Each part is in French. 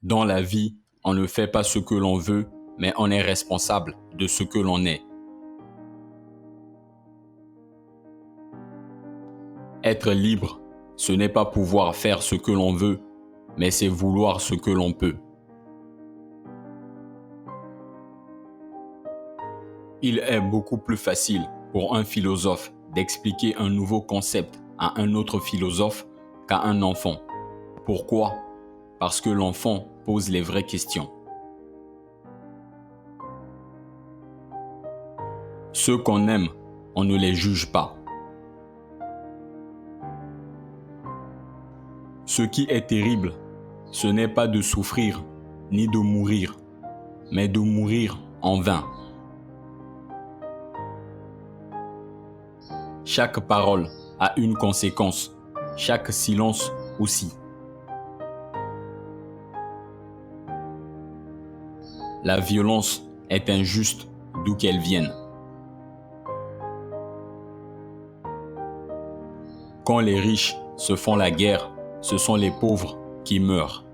Dans la vie, on ne fait pas ce que l'on veut, mais on est responsable de ce que l'on est. Être libre, ce n'est pas pouvoir faire ce que l'on veut, mais c'est vouloir ce que l'on peut. Il est beaucoup plus facile pour un philosophe d'expliquer un nouveau concept à un autre philosophe qu'à un enfant. Pourquoi? Parce que l'enfant pose les vraies questions. Ceux qu'on aime, on ne les juge pas. Ce qui est terrible, ce n'est pas de souffrir ni de mourir, mais de mourir en vain. Chaque parole a une conséquence, chaque silence aussi. La violence est injuste d'où qu'elle vienne. Quand les riches se font la guerre, ce sont les pauvres qui meurent.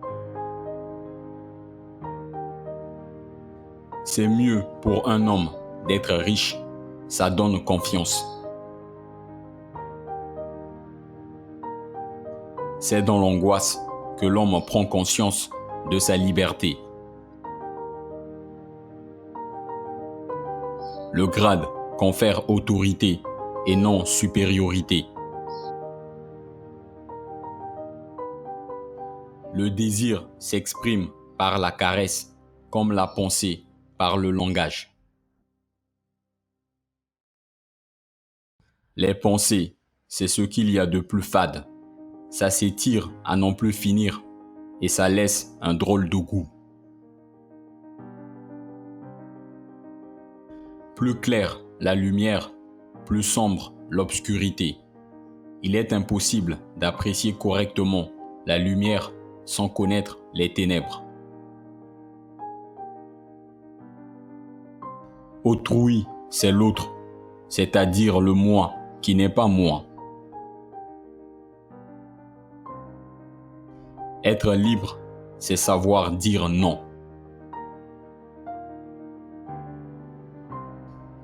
C'est mieux pour un homme d'être riche, ça donne confiance. C'est dans l'angoisse que l'homme prend conscience de sa liberté. Le grade confère autorité et non supériorité. Le désir s'exprime par la caresse, comme la pensée par le langage. Les pensées, c'est ce qu'il y a de plus fade. Ça s'étire à n'en plus finir et ça laisse un drôle de goût. Plus claire la lumière, plus sombre l'obscurité. Il est impossible d'apprécier correctement la lumière sans connaître les ténèbres. Autrui, c'est l'autre, c'est-à-dire le moi qui n'est pas moi. Être libre, c'est savoir dire non.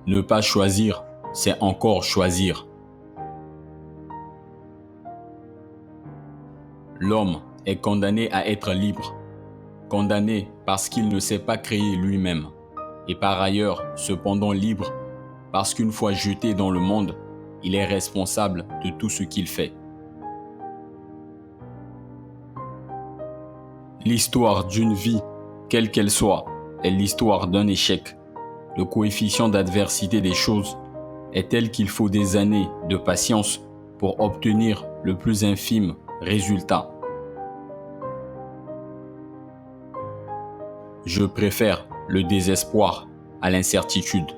Ne pas choisir, c'est encore choisir. L'homme est condamné à être libre, condamné parce qu'il ne s'est pas créé lui-même, et par ailleurs cependant libre parce qu'une fois jeté dans le monde, il est responsable de tout ce qu'il fait. L'histoire d'une vie, quelle qu'elle soit, est l'histoire d'un échec. Le coefficient d'adversité des choses est tel qu'il faut des années de patience pour obtenir le plus infime résultat. Je préfère le désespoir à l'incertitude.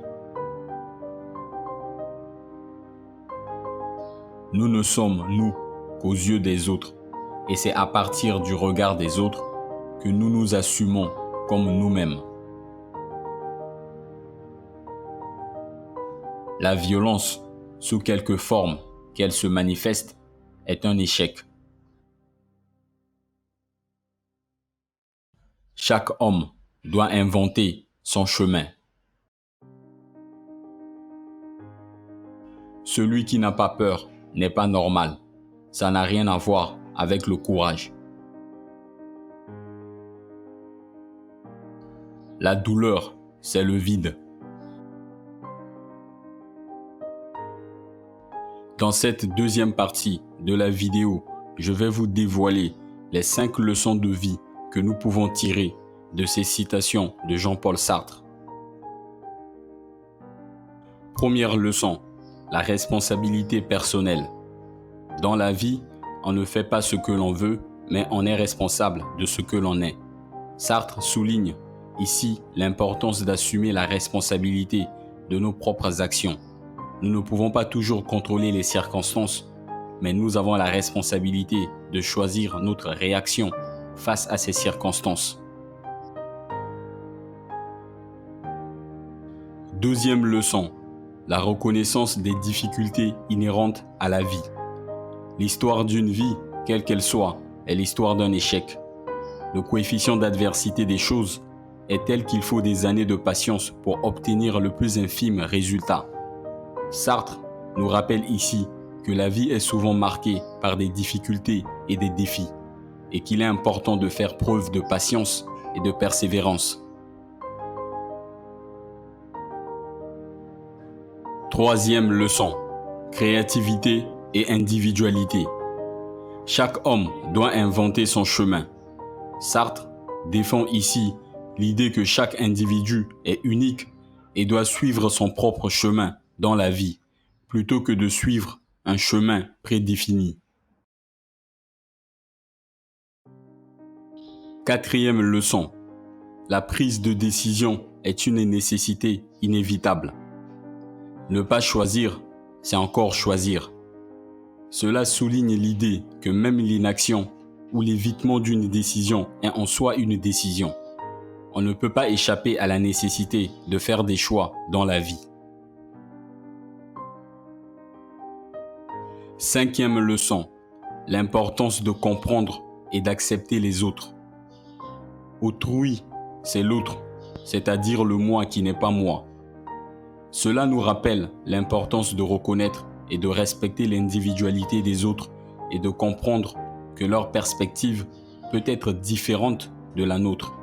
Nous ne sommes nous qu'aux yeux des autres, et c'est à partir du regard des autres que nous nous assumons comme nous-mêmes. La violence, sous quelque forme qu'elle se manifeste, est un échec. Chaque homme doit inventer son chemin. Celui qui n'a pas peur n'est pas normal. Ça n'a rien à voir avec le courage. La douleur, c'est le vide. Dans cette deuxième partie de la vidéo, je vais vous dévoiler les 5 leçons de vie que nous pouvons tirer de ces citations de Jean-Paul Sartre. Première leçon, la responsabilité personnelle. Dans la vie, on ne fait pas ce que l'on veut, mais on est responsable de ce que l'on est. Sartre souligne ici l'importance d'assumer la responsabilité de nos propres actions. Nous ne pouvons pas toujours contrôler les circonstances, mais nous avons la responsabilité de choisir notre réaction face à ces circonstances. Deuxième leçon, la reconnaissance des difficultés inhérentes à la vie. L'histoire d'une vie, quelle qu'elle soit, est l'histoire d'un échec. Le coefficient d'adversité des choses est tel qu'il faut des années de patience pour obtenir le plus infime résultat. Sartre nous rappelle ici que la vie est souvent marquée par des difficultés et des défis, et qu'il est important de faire preuve de patience et de persévérance. Troisième leçon, créativité et individualité. Chaque homme doit inventer son chemin. Sartre défend ici l'idée que chaque individu est unique et doit suivre son propre chemin dans la vie, plutôt que de suivre un chemin prédéfini. Quatrième leçon, la prise de décision est une nécessité inévitable. Ne pas choisir, c'est encore choisir. Cela souligne l'idée que même l'inaction ou l'évitement d'une décision est en soi une décision. On ne peut pas échapper à la nécessité de faire des choix dans la vie. Cinquième leçon, l'importance de comprendre et d'accepter les autres. Autrui, c'est l'autre, c'est-à-dire le moi qui n'est pas moi. Cela nous rappelle l'importance de reconnaître et de respecter l'individualité des autres et de comprendre que leur perspective peut être différente de la nôtre.